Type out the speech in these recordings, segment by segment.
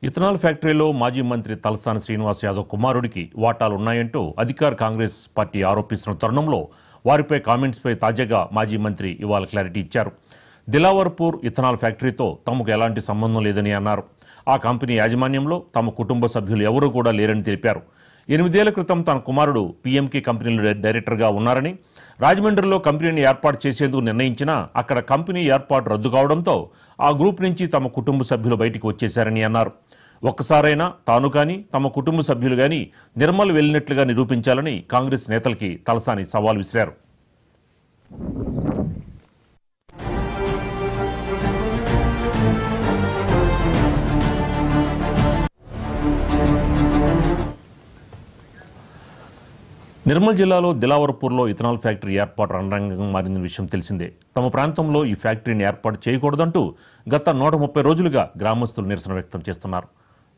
Ethanol ఫ్యాక్టరీలో మాజీ మంత్రి తలసాని శ్రీనివాస్ యాదవ్ కుమారుడికి వాటాలున్నాయంటూ అధికార కాంగ్రెస్ పార్టీ ఆరోపిస్తున్న తరుణంలో వారిపై కామెంట్స్పై తాజాగా మాజీ మంత్రి ఇవాళ క్లారిటీ ఇచ్చారు. దిలావర్పూర్ ఇథనాల్ ఫ్యాక్టరీతో తమకు ఎలాంటి సంబంధం లేదని అన్నారు. ఆ కంపెనీ యాజమాన్యంలో తమ కుటుంబ సభ్యులు ఎవరూ కూడా లేరని తెలిపారు. 8 ఏళ్ల క్రితం తన కుమారుడు పీఎంకే కంపెనీలో డైరెక్టర్గా ఉన్నారని, రాజమండ్రిలో కంపెనీని ఏర్పాటు చేసేందుకు నిర్ణయించినా అక్కడ కంపెనీ ఏర్పాటు రద్దు కావడంతో ఆ గ్రూప్ నుంచి తమ కుటుంబ సభ్యులు బయటికి వచ్చేశారని అన్నారు. ఒక్కసారైనా తాను కానీ తమ కుటుంబ సభ్యులు కానీ నిర్మల్ వెళ్ళినట్లుగా నిరూపించాలని కాంగ్రెస్ నేతలకి తలసాని సవాల్ విసిరారు. నిర్మల్ జిల్లాలో దిలావర్పూర్లో ఇథనాల్ ఫ్యాక్టరీ ఏర్పాటు రణరంగంగా మారిన విషయం తెలిసిందే. తమ ప్రాంతంలో ఈ ఫ్యాక్టరీని ఏర్పాటు చేయకూడదంటూ గత 130 రోజులుగా గ్రామస్తులు నిరసన వ్యక్తం చేస్తున్నారు.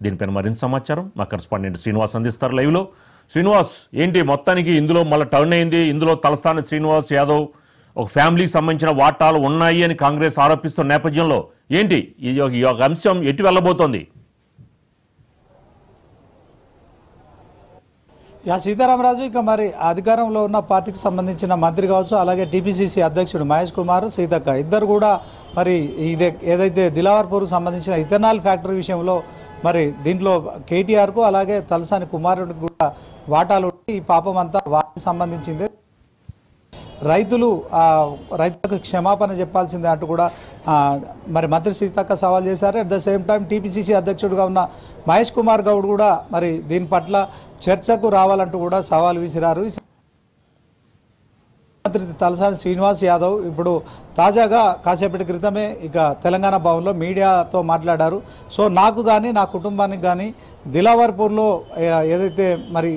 దీనిపైన మరింత సమాచారం మా కరెస్పాండెంట్ శ్రీనివాస్ అందిస్తారు లైవ్లో. శ్రీనివాస్, ఏంటి మొత్తానికి ఇందులో మళ్ళీ టర్న్ అయింది? ఇందులో తలసాని శ్రీనివాస్ యాదవ్ ఒక ఫ్యామిలీకి సంబంధించిన వాటాలు ఉన్నాయి అని కాంగ్రెస్ ఆరోపిస్తున్న నేపథ్యంలో ఏంటి ఈ ఒక అంశం ఎటు వెళ్ళబోతోంది? సీతారామరాజు, ఇక మరి అధికారంలో ఉన్న పార్టీకి సంబంధించిన మంత్రి కావచ్చు, అలాగే టీపీసీసీ అధ్యక్షుడు మహేష్ కుమార్, సీతక్క ఇద్దరు కూడా మరి ఏదైతే దిలావర్పూర్కు సంబంధించిన ఇథనాల్ ఫ్యాక్టరీ విషయంలో మరి దీంట్లో కేటీఆర్కు అలాగే తలసాని కుమారుడికి కూడా వాటాలు ఈ పాపం అంతా వాటికి సంబంధించిందే. రైతులకు క్షమాపణ చెప్పాల్సిందే అంటూ కూడా మరి మంత్రి సీతక్క సవాల్ చేశారు. At the same time TPCC అధ్యక్షుడిగా ఉన్న మహేష్ కుమార్ గౌడ్ కూడా మరి దీని పట్ల చర్చకు రావాలంటూ కూడా సవాల్ విసిరారు. మంత్రి తలసాని శ్రీనివాస్ యాదవ్ ఇప్పుడు తాజాగా కాసేపటి క్రితమే ఇక తెలంగాణ భవన్లో మీడియాతో మాట్లాడారు. సో నాకు కానీ నా కుటుంబానికి కానీ దిలావర్పూర్లో ఏదైతే మరి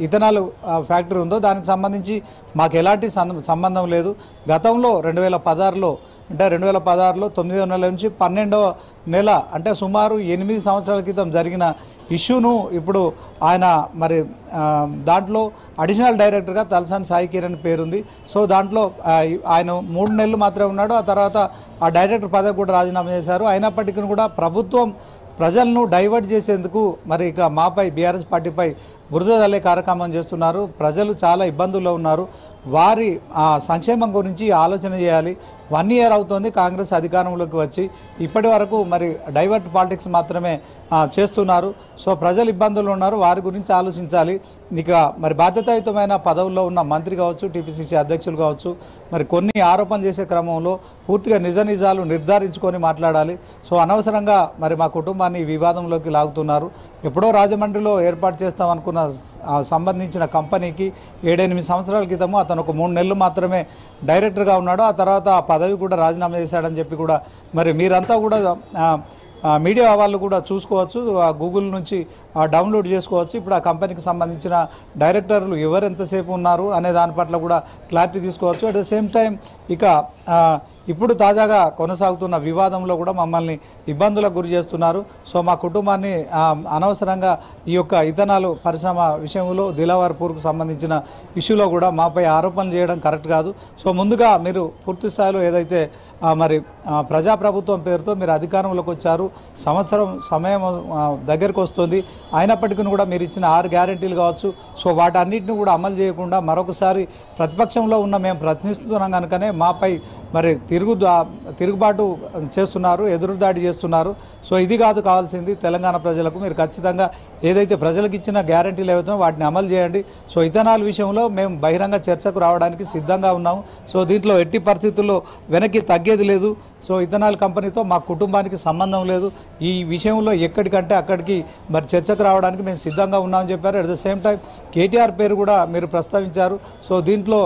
ఇథనాల్ ఫ్యాక్టరీ ఉందో దానికి సంబంధించి మాకు ఎలాంటి సంబంధం లేదు. గతంలో 2016లో అంటే 2016లో 9వ నెల నుంచి 12వ నెల అంటే సుమారు 8 సంవత్సరాల క్రితం జరిగిన ఇష్యూను ఇప్పుడు ఆయన మరి దాంట్లో అడిషనల్ డైరెక్టర్గా తలసాని సాయి కిరణ్ పేరుంది. సో దాంట్లో ఆయన 3 నెలలు మాత్రమే ఉన్నాడు. ఆ తర్వాత ఆ డైరెక్టర్ పదవి కూడా రాజీనామా చేశారు. అయినప్పటికీ కూడా ప్రభుత్వం ప్రజలను డైవర్ట్ చేసేందుకు మరి ఇక మాపై బీఆర్ఎస్ పార్టీపై బురద జల్లే కార్యక్రమం చేస్తున్నారు. ప్రజలు చాలా ఇబ్బందుల్లో ఉన్నారు. వారి సంక్షేమం గురించి ఆలోచన చేయాలి. 1 ఇయర్ అవుతోంది కాంగ్రెస్ అధికారంలోకి వచ్చి, ఇప్పటి వరకు మరి డైవర్ట్ పాలిటిక్స్ మాత్రమే చేస్తున్నారు. సో ప్రజలు ఇబ్బందులు ఉన్నారు, వారి గురించి ఆలోచించాలి. ఇక మరి బాధ్యతాయుతమైన పదవుల్లో ఉన్న మంత్రి కావచ్చు, టీపీసీసీ అధ్యక్షులు కావచ్చు, మరి కొన్ని ఆరోపణలు చేసే క్రమంలో పూర్తిగా నిజాలు నిర్ధారించుకొని మాట్లాడాలి. సో అనవసరంగా మరి మా కుటుంబాన్ని వివాదంలోకి లాగుతున్నారు. ఎప్పుడో రాజమండ్రిలో ఏర్పాటు చేస్తామనుకున్న సంబంధించిన కంపెనీకి 7-8 సంవత్సరాల క్రితము అతను ఒక 3 నెలలు మాత్రమే డైరెక్టర్గా ఉన్నాడు. ఆ తర్వాత ఆ పదవి కూడా రాజీనామా చేశాడని చెప్పి కూడా మరి మీరంతా కూడా మీడియా వాళ్ళు కూడా చూసుకోవచ్చు, గూగుల్ నుంచి డౌన్లోడ్ చేసుకోవచ్చు. ఇప్పుడు ఆ కంపెనీకి సంబంధించిన డైరెక్టర్లు ఎవరు ఎంతసేపు ఉన్నారు అనే దాని పట్ల కూడా క్లారిటీ తీసుకోవచ్చు. అట్ ద సేమ్ టైం ఇక ఇప్పుడు తాజాగా కొనసాగుతున్న వివాదంలో కూడా మమ్మల్ని ఇబ్బందులకు గురి చేస్తున్నారు. సో మా కుటుంబాన్ని అనవసరంగా ఈ యొక్క ఇథనాల్ పరిశ్రమ విషయంలో దిలావర్పూర్కు సంబంధించిన ఇష్యూలో కూడా మాపై ఆరోపణలు చేయడం కరెక్ట్ కాదు. సో ముందుగా మీరు పూర్తి స్థాయిలో ఏదైతే మరి ప్రజాప్రభుత్వం పేరుతో మీరు అధికారంలోకి వచ్చారు, సంవత్సరం సమయం దగ్గరకు వస్తుంది. అయినప్పటికీ కూడా మీరు ఇచ్చిన 6 గ్యారెంటీలు కావచ్చు, సో వాటన్నిటిని కూడా అమలు చేయకుండా మరొకసారి ప్రతిపక్షంలో ఉన్న మేము ప్రశ్నిస్తున్నాం కనుకనే మాపై మరి తిరుగుబాటు చేస్తున్నారు, ఎదురుదాడి చేస్తున్నారు. సో ఇది కాదు కావాల్సింది తెలంగాణ ప్రజలకు. మీరు ఖచ్చితంగా ఏదైతే ప్రజలకు ఇచ్చిన గ్యారెంటీలు ఏవైతే వాటిని అమలు చేయండి. సో ఇథనాల్ విషయంలో మేము బహిరంగ చర్చకు రావడానికి సిద్ధంగా ఉన్నాము. సో దీంట్లో ఎట్టి పరిస్థితుల్లో వెనక్కి తగ్గేది లేదు. సో ఇథనాల్ కంపెనీతో మా కుటుంబానికి సంబంధం లేదు. ఈ విషయంలో ఎక్కడికంటే అక్కడికి మరి చర్చకు రావడానికి మేము సిద్ధంగా ఉన్నామని చెప్పారు. At the same time KTR పేరు కూడా మీరు ప్రస్తావించారు. సో దీంట్లో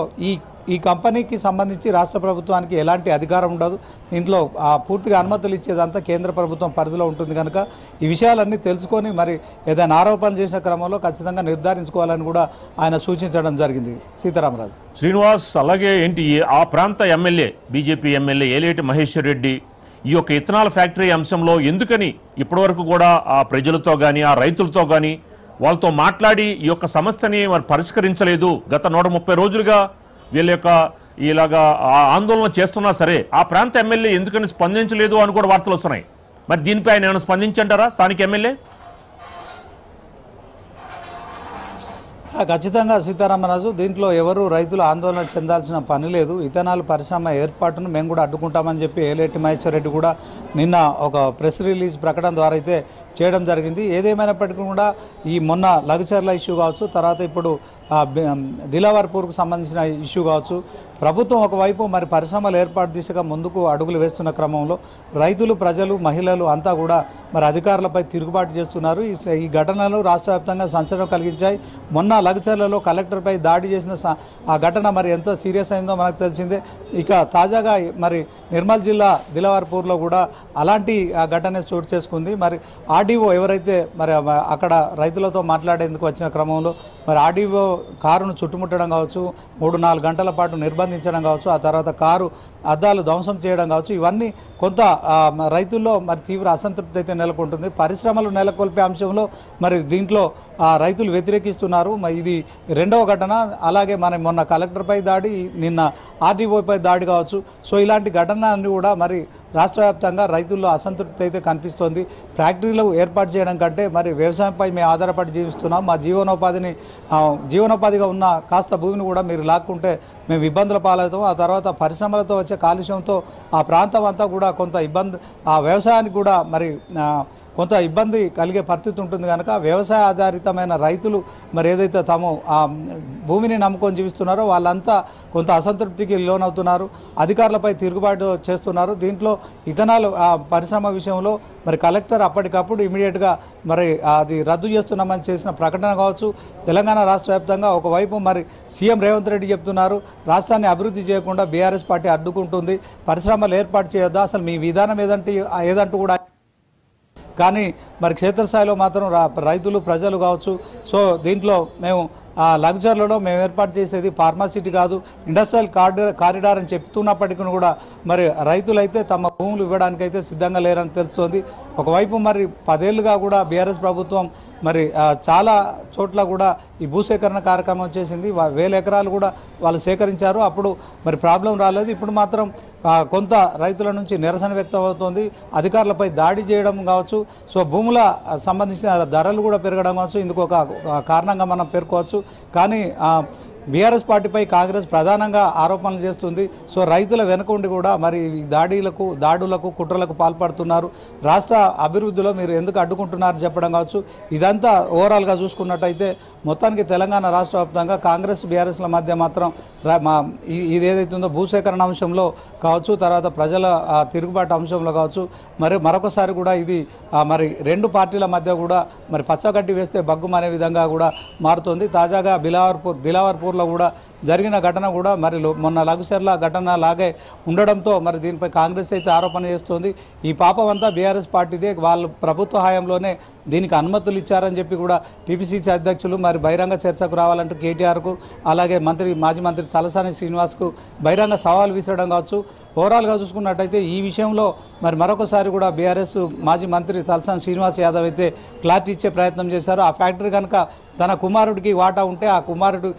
ఈ కంపెనీకి సంబంధించి రాష్ట్ర ప్రభుత్వానికి ఎలాంటి అధికారం ఉండదు. దీంట్లో పూర్తిగా అనుమతులు ఇచ్చేదంతా కేంద్ర ప్రభుత్వం పరిధిలో ఉంటుంది కనుక ఈ విషయాలన్నీ తెలుసుకొని మరి ఏదైనా ఆరోపణలు చేసిన క్రమంలో ఖచ్చితంగా నిర్ధారించుకోవాలని కూడా ఆయన సూచించడం జరిగింది. సీతారామరాజు. శ్రీనివాస్, అలాగే ఏంటి ఆ ప్రాంత MLA BJP MLA Aleti Maheshwar Reddy ఈ యొక్క ఇథనాల్ ఫ్యాక్టరీ అంశంలో ఎందుకని ఇప్పటివరకు కూడా ఆ ప్రజలతో కానీ ఆ రైతులతో కానీ వాళ్ళతో మాట్లాడి ఈ యొక్క సమస్యని మరి పరిష్కరించలేదు? గత 130 రోజులుగా వీళ్ళ యొక్క ఇలాగా ఆందోళన చేస్తున్నా సరే ఆ ప్రాంత ఎమ్మెల్యే ఎందుకని స్పందించలేదు అని కూడా వార్తలు వస్తున్నాయి. మరి దీనిపై ఆయన ఏమైనా స్పందించంటారా స్థానిక ఎమ్మెల్యే? ఖచ్చితంగా సీతారామరాజు, దీంట్లో ఎవరు రైతులు ఆందోళన చెందాల్సిన పని లేదు. ఇథనాల్ పరిశ్రమ ఏర్పాటును మేము కూడా అడ్డుకుంటామని చెప్పి ఏలేటి మహేశ్వర్ రెడ్డి కూడా నిన్న ఒక ప్రెస్ రిలీజ్ ప్రకటన ద్వారా అయితే చేయడం జరిగింది. ఏదేమైనప్పటికీ కూడా ఈ మొన్న లగచర్ల ఇష్యూ కావచ్చు, తర్వాత ఇప్పుడు దిలావర్పూర్కు సంబంధించిన ఇష్యూ కావచ్చు, ప్రభుత్వం ఒకవైపు మరి పరిశ్రమల ఏర్పాటు దిశగా ముందుకు అడుగులు వేస్తున్న క్రమంలో రైతులు, ప్రజలు, మహిళలు అంతా కూడా మరి అధికారులపై తిరుగుబాటు చేస్తున్నారు. ఈ ఘటనలు రాష్ట్ర వ్యాప్తంగా సంచలనం కలిగించాయి. మొన్న లగచర్లలో కలెక్టర్పై దాడి చేసిన ఆ ఘటన మరి ఎంత సీరియస్ అయిందో మనకు తెలిసిందే. ఇక తాజాగా మరి నిర్మల్ జిల్లా దిలావర్పూర్లో కూడా అలాంటి ఘటన చోటు చేసుకుంది. మరి ఆర్డీఓ ఎవరైతే మరి అక్కడ రైతులతో మాట్లాడేందుకు వచ్చిన క్రమంలో మరి ఆర్డీఓ కారును చుట్టుముట్టడం కావచ్చు, 3-4 గంటల పాటు నిర్బంధించడం కావచ్చు, ఆ తర్వాత కారు అద్దాలు ధ్వంసం చేయడం కావచ్చు, ఇవన్నీ కొంత రైతుల్లో మరి తీవ్ర అసంతృప్తి అయితే నెలకొంటుంది. పరిశ్రమలు నెలకొల్పే అంశంలో మరి దీంట్లో రైతులు వ్యతిరేకిస్తున్నారు. మరి ఇది రెండవ ఘటన. అలాగే మన మొన్న కలెక్టర్పై దాడి, నిన్న ఆర్డీఓపై దాడి కావచ్చు. సో ఇలాంటి ఘటనలన్నీ కూడా మరి రాష్ట్ర వ్యాప్తంగా రైతుల్లో అసంతృప్తి అయితే కనిపిస్తోంది. ఫ్యాక్టరీలు ఏర్పాటు చేయడం కంటే మరి వ్యవసాయంపై మేము ఆధారపడి జీవిస్తున్నాం, మా జీవనోపాధిగా ఉన్న కాస్త భూమిని కూడా మీరు లాక్కుంటే మేము ఇబ్బందుల పాలవుతాం. ఆ తర్వాత పరిశ్రమలతో వచ్చే కాలుష్యంతో ఆ ప్రాంతం అంతా కూడా కొంత ఇబ్బంది, ఆ వ్యవసాయానికి కూడా మరి కొంత ఇబ్బంది కలిగే పరిస్థితి ఉంటుంది. కనుక వ్యవసాయ ఆధారితమైన రైతులు మరి ఏదైతే తాము ఆ భూమిని నమ్ముకొని జీవిస్తున్నారో వాళ్ళంతా కొంత అసంతృప్తికి లోనవుతున్నారు, అధికారులపై తిరుగుబాటు చేస్తున్నారు. దీంట్లో ఇథనాల్ పరిశ్రమ విషయంలో మరి కలెక్టర్ అప్పటికప్పుడు ఇమీడియట్గా మరి అది రద్దు చేస్తున్నామని చేసిన ప్రకటన కావచ్చు. తెలంగాణ రాష్ట్ర వ్యాప్తంగా ఒకవైపు మరి సీఎం రేవంత్ రెడ్డి చెప్తున్నారు, రాష్ట్రాన్ని అభివృద్ధి చేయకుండా బీఆర్ఎస్ పార్టీ అడ్డుకుంటుంది, పరిశ్రమలు ఏర్పాటు చేయొద్దా, అసలు మీ విధానం ఏదంటూ కూడా. కానీ మరి క్షేత్రస్థాయిలో మాత్రం రైతులు, ప్రజలు కావచ్చు. సో దీంట్లో మేము లగ్జర్లలో మేము ఏర్పాటు చేసేది ఫార్మాసిటీ కాదు, ఇండస్ట్రియల్ కారిడార్ అని చెప్తున్నప్పటికీ కూడా మరి రైతులైతే తమ భూములు ఇవ్వడానికైతే సిద్ధంగా లేరని తెలుస్తోంది. ఒకవైపు మరి 10 ఏళ్లుగా కూడా బీఆర్ఎస్ ప్రభుత్వం మరి చాలా చోట్ల కూడా ఈ భూసేకరణ కార్యక్రమం చేసింది. 1000 ఎకరాలు కూడా వాళ్ళు సేకరించారు, అప్పుడు మరి ప్రాబ్లం రాలేదు. ఇప్పుడు మాత్రం కొంత రైతుల నుంచి నిరసన వ్యక్తం అవుతోంది, అధికారులపై దాడి చేయడం కావచ్చు. సో భూముల సంబంధించిన ధరలు కూడా పెరగడం కావచ్చు, ఇందుకు ఒక కారణంగా మనం పేర్కోవచ్చు. కానీ బీఆర్ఎస్ పార్టీపై కాంగ్రెస్ ప్రధానంగా ఆరోపణలు చేస్తుంది. సో రైతుల వెనుక ఉండి కూడా మరి దాడులకు కుట్రలకు పాల్పడుతున్నారు, రాష్ట్ర అభివృద్ధిలో మీరు ఎందుకు అడ్డుకుంటున్నారని చెప్పడం కావచ్చు. ఇదంతా ఓవరాల్గా చూసుకున్నట్టయితే మొత్తానికి తెలంగాణ రాష్ట్ర వ్యాప్తంగా కాంగ్రెస్ బీఆర్ఎస్ల మధ్య మాత్రం ఇది ఏదైతుందో భూసేకరణ అంశంలో కావచ్చు, తర్వాత ప్రజల తిరుగుబాటు అంశంలో కావచ్చు, మరి మరొకసారి కూడా ఇది మరి 2 పార్టీల మధ్య కూడా మరి పచ్చగడ్డి వేస్తే బగ్గుమనే విధంగా కూడా మారుతుంది. తాజాగా దిలావర్పూర్లో కూడా జరిగిన ఘటన కూడా మరి మొన్న లఘుచర్ల ఘటన లాగే ఉండడంతో మరి దీనిపై కాంగ్రెస్ అయితే ఆరోపణ చేస్తోంది. ఈ పాపం అంతా బీఆర్ఎస్ పార్టీదే, వాళ్ళు ప్రభుత్వ హయాంలోనే దీనికి అనుమతులు ఇచ్చారని చెప్పి కూడా టీపీసీసీ అధ్యక్షులు మరి బహిరంగ చర్చకు రావాలంటూ కేటీఆర్కు, అలాగే మాజీ మంత్రి తలసాని శ్రీనివాస్కు బహిరంగ సవాల్ విసరడం కావచ్చు. ఓవరాల్గా చూసుకున్నట్టయితే ఈ విషయంలో మరి మరొకసారి కూడా బీఆర్ఎస్ మాజీ మంత్రి తలసాని శ్రీనివాస్ యాదవ్ అయితే క్లారిటీ ఇచ్చే ప్రయత్నం చేశారు. ఆ ఫ్యాక్టరీ కనుక తన కుమారుడికి వాటా ఉంటే ఆ కుమారుడు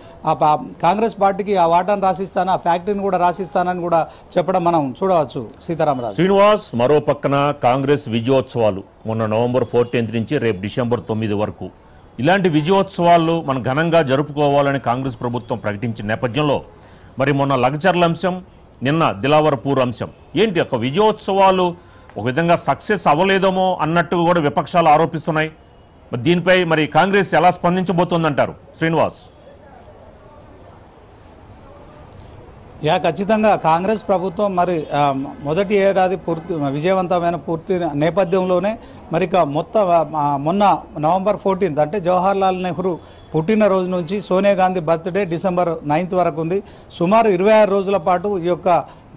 కాంగ్రెస్ పార్టీకి ఆ వాటాను రాసిస్తాను, ఆ ఫ్యాక్టరీని కూడా రాసిస్తానని కూడా చెప్పడం మనం చూడవచ్చు. సీతారామరాజు. శ్రీనివాస్, మరో పక్కన కాంగ్రెస్ విజయోత్సవాలు మొన్న నవంబర్ 14 నుంచి రేపు డిసెంబర్ 9 వరకు ఇలాంటి విజయోత్సవాలు మనం ఘనంగా జరుపుకోవాలని కాంగ్రెస్ ప్రభుత్వం ప్రకటించిన నేపథ్యంలో మరి మొన్న లగచర్ల అంశం, నిన్న దిలావర్పూర్ అంశం ఏంటి, ఒక విజయోత్సవాలు ఒక విధంగా సక్సెస్ అవ్వలేదేమో అన్నట్టు కూడా విపక్షాలు ఆరోపిస్తున్నాయి. మరి దీనిపై మరి కాంగ్రెస్ ఎలా స్పందించబోతోందంటారు శ్రీనివాస్? ఖచ్చితంగా కాంగ్రెస్ ప్రభుత్వం మరి మొదటి ఏడాది విజయవంతమైన పూర్తి నేపథ్యంలోనే మరి మొన్న నవంబర్ 14 అంటే జవహర్లాల్ నెహ్రూ పుట్టినరోజు నుంచి సోనియా గాంధీ బర్త్డే డిసెంబర్ 9 వరకు ఉంది. సుమారు 26 రోజుల పాటు ఈ యొక్క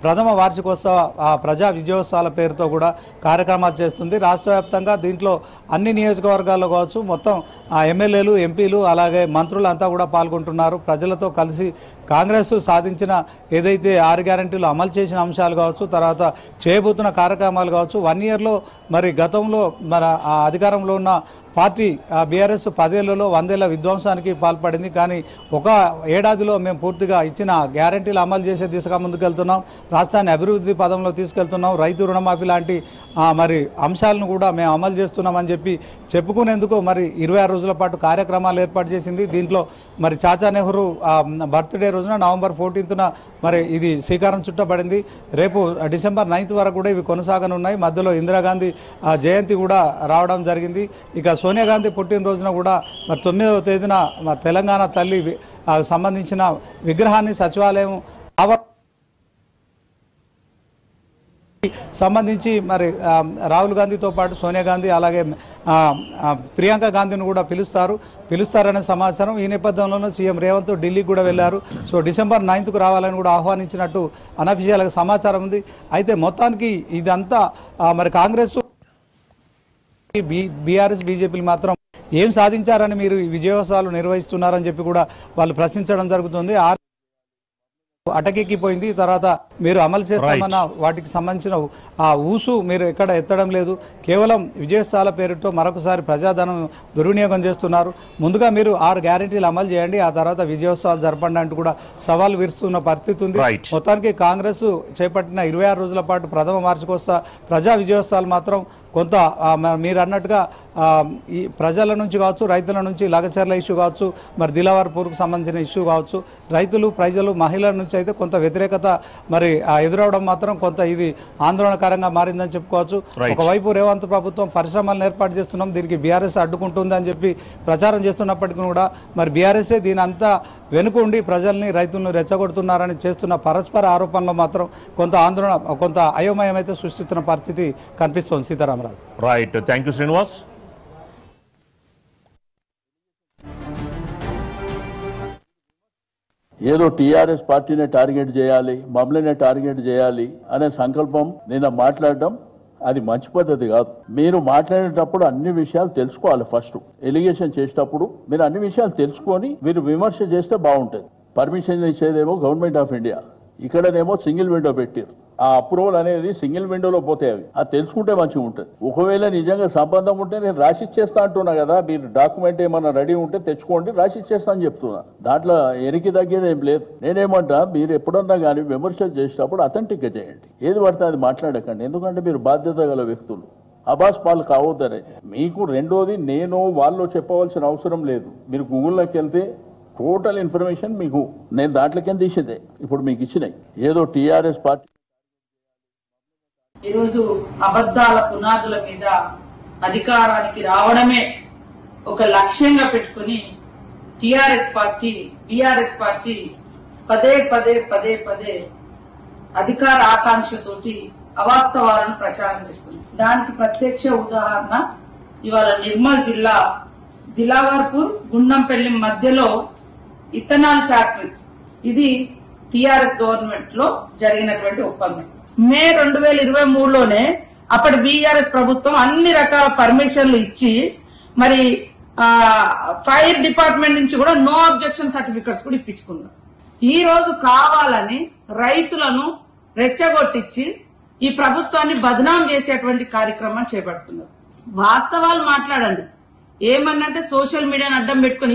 ప్రథమ వార్షికోత్సవ ప్రజా విజయోత్సవాల పేరుతో కూడా కార్యక్రమాలు చేస్తుంది. రాష్ట్ర వ్యాప్తంగా దీంట్లో అన్ని నియోజకవర్గాల్లో కావచ్చు మొత్తం ఎమ్మెల్యేలు, ఎంపీలు, అలాగే మంత్రులు అంతా కూడా పాల్గొంటున్నారు. ప్రజలతో కలిసి కాంగ్రెస్ సాధించిన ఏదైతే 6 గ్యారెంటీలు అమలు చేసిన అంశాలు కావచ్చు, తర్వాత చేయబోతున్న కార్యక్రమాలు కావచ్చు, 1 ఇయర్లో మరి గతంలో మన అధికారంలో ఉన్న పార్టీ బీఆర్ఎస్ 10 ఏళ్లలో 100 ఏళ్ల విధ్వంసానికి పాల్పడింది. కానీ ఒక ఏడాదిలో మేము పూర్తిగా ఇచ్చిన గ్యారెంటీలు అమలు చేసే దిశగా ముందుకెళ్తున్నాం. రాష్ట్రాన్ని అభివృద్ధి పదంలో తీసుకెళ్తున్నాం. రైతు రుణమాఫీ లాంటి మరి అంశాలను కూడా మేము అమలు చేస్తున్నామని చెప్పుకునేందుకు మరి 26 రోజుల పాటు కార్యక్రమాలు ఏర్పాటు చేసింది. దీంట్లో మరి చాచా నెహ్రూ బర్త్డే రోజున నవంబర్ 14న మరి ఇది శ్రీకారం చుట్టబడింది. రేపు డిసెంబర్ 9th వరకు కూడా ఇవి కొనసాగనున్నాయి. మధ్యలో ఇందిరాగాంధీ జయంతి కూడా రావడం జరిగింది. ఇక సోనియా గాంధీ పుట్టినరోజున కూడా మరి 9వ తేదీన తెలంగాణ తల్లి సంబంధించిన విగ్రహాన్ని సచివాలయం సంబంధించి మరి రాహుల్ గాంధీతో పాటు సోనియా గాంధీ అలాగే ప్రియాంక గాంధీని కూడా పిలుస్తారనే సమాచారం. ఈ నేపథ్యంలోనే సీఎం రేవంత్ ఢిల్లీకి కూడా వెళ్లారు. సో డిసెంబర్ 9th రావాలని కూడా ఆహ్వానించినట్టు అనఫిషియల్గా సమాచారం ఉంది. అయితే మొత్తానికి ఇదంతా మరి కాంగ్రెస్ బీఆర్ఎస్ బీజేపీలు మాత్రం ఏం సాధించారని మీరు విజయోత్సవాలు నిర్వహిస్తున్నారని చెప్పి కూడా వాళ్ళు ప్రశ్నించడం జరుగుతుంది. అటకెక్కిపోయింది. తర్వాత మీరు అమలు చేస్తామన్న వాటికి సంబంధించిన ఆ ఊసు మీరు ఎక్కడ ఎత్తడం లేదు. కేవలం విజయోత్సవాల పేరుతో మరొకసారి ప్రజాధనం దుర్వినియోగం చేస్తున్నారు. ముందుగా మీరు 6 గ్యారెంటీలు అమలు చేయండి, ఆ తర్వాత విజయోత్సవాలు జరపండి అంటూ కూడా సవాల్ విరుస్తున్న పరిస్థితి ఉంది. మొత్తానికి కాంగ్రెస్ చేపట్టిన 26 రోజుల పాటు ప్రథమ వార్షికోత్సవ ప్రజా విజయోత్సవాలు మాత్రం కొంత మీరు అన్నట్టుగా ఈ ప్రజల నుంచి కావచ్చు, రైతుల నుంచి లగచర్ల ఇష్యూ కావచ్చు, మరి దిలావర్పూర్కు సంబంధించిన ఇష్యూ కావచ్చు, రైతులు ప్రజలు మహిళల నుంచి అయితే కొంత వ్యతిరేకత మరి ఎదురవడం మాత్రం కొంత ఇది ఆందోళనకరంగా మారిందని చెప్పుకోవచ్చు. ఒకవైపు రేవంత్ ప్రభుత్వం పరిశ్రమలను ఏర్పాటు చేస్తున్నాం, దీనికి బీఆర్ఎస్ అడ్డుకుంటుంది అని చెప్పి ప్రచారం చేస్తున్నప్పటికీ కూడా మరి బీఆర్ఎస్ఏ దీని అంతా వెనుకుండి ప్రజల్ని రైతులను రెచ్చగొడుతున్నారని చేస్తున్న పరస్పర ఆరోపణలో మాత్రం కొంత ఆందోళన, కొంత అయోమయం అయితే సృష్టిస్తున్న పరిస్థితి కనిపిస్తోంది. Sitaramaraju. Right, thank you Srinivas. ఏదో టీఆర్ఎస్ పార్టీనే టార్గెట్ చేయాలి, మమ్మల్నే టార్గెట్ చేయాలి అనే సంకల్పం నిన్న మాట్లాడడం అది మంచి పద్ధతి కాదు. మీరు మాట్లాడేటప్పుడు అన్ని విషయాలు తెలుసుకోవాలి. ఫస్ట్ ఎలిగేషన్ చేసేటప్పుడు మీరు అన్ని విషయాలు తెలుసుకొని మీరు విమర్శ చేస్తే బాగుంటుంది. పర్మిషన్ ఇచ్చేదేమో గవర్నమెంట్ ఆఫ్ ఇండియా, ఇక్కడనేమో సింగిల్ విండో పెట్టారు. ఆ అప్రూవల్ అనేది సింగిల్ విండోలో పోతాయి. అది తెలుసుకుంటే మంచిగా ఉంటుంది. ఒకవేళ నిజంగా సంబంధం ఉంటే నేను రాసిచ్చేస్తా అంటున్నా కదా, మీరు డాక్యుమెంట్ ఏమన్నా రెడీ ఉంటే తెచ్చుకోండి, రాసిచ్చేస్తా అని చెప్తున్నా. దాంట్లో ఎనికి తగ్గేది ఏం లేదు. నేనేమంటా, మీరు ఎప్పుడన్నా కానీ విమర్శలు చేసేటప్పుడు అథెంటిక్గా చేయండి. ఏది పడితే అది మాట్లాడకండి. ఎందుకంటే మీరు బాధ్యత గల వ్యక్తులు. అబాస్ పాలు కావద్దనే మీకు. రెండోది, నేను వాళ్ళు చెప్పవలసిన అవసరం లేదు. మీరు గూగుల్లోకి వెళ్తే టోటల్ ఇన్ఫర్మేషన్ మీకు నేను దాంట్లోకి తీసేదే ఇప్పుడు మీకు ఇచ్చినాయి. ఏదో టీఆర్ఎస్ పార్టీ ఈరోజు అబద్ధాల పునాదుల మీద అధికారానికి రావడమే ఒక లక్ష్యంగా పెట్టుకుని టిఆర్ఎస్ పార్టీ, బీఆర్ఎస్ పార్టీ పదే పదే పదే పదే అధికార ఆకాంక్షతోటి అవాస్తవాలను ప్రచారం చేస్తుంది. దానికి ప్రత్యక్ష ఉదాహరణ ఇవాళ నిర్మల్ జిల్లా దిలావర్పూర్ గుండంపల్లి మధ్యలో ఇథనాల్ ఫ్యాక్టరీ. ఇది టిఆర్ఎస్ గవర్నమెంట్ లో జరిగినటువంటి ఒప్పందం. మే 2023లోనే అప్పటి బీఆర్ఎస్ ప్రభుత్వం అన్ని రకాల పర్మిషన్లు ఇచ్చి మరి ఫైర్ డిపార్ట్మెంట్ నుంచి కూడా నో అబ్జెక్షన్ సర్టిఫికెట్స్ కూడా ఇప్పించుకున్నారు. ఈ రోజు కావాలని రైతులను రెచ్చగొట్టించి ఈ ప్రభుత్వాన్ని బదనాం చేసేటువంటి కార్యక్రమం చేపడుతున్నారు. వాస్తవాలు మాట్లాడండి. ఏమన్నంటే సోషల్ మీడియాను అడ్డం పెట్టుకుని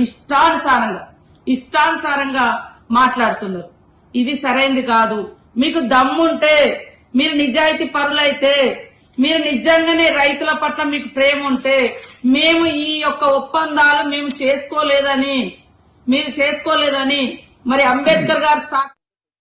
ఇష్టానుసారంగా మాట్లాడుతున్నారు. ఇది సరైనది కాదు. మీకు దమ్ముంటే, మీరు నిజాయితీ పరులైతే, మీరు నిజంగానే రైతుల పట్ల మీకు ప్రేమ ఉంటే, మేము ఈ యొక్క ఒప్పందాలు మేము చేసుకోలేదని, మీరు చేసుకోలేదని మరి అంబేద్కర్ గారు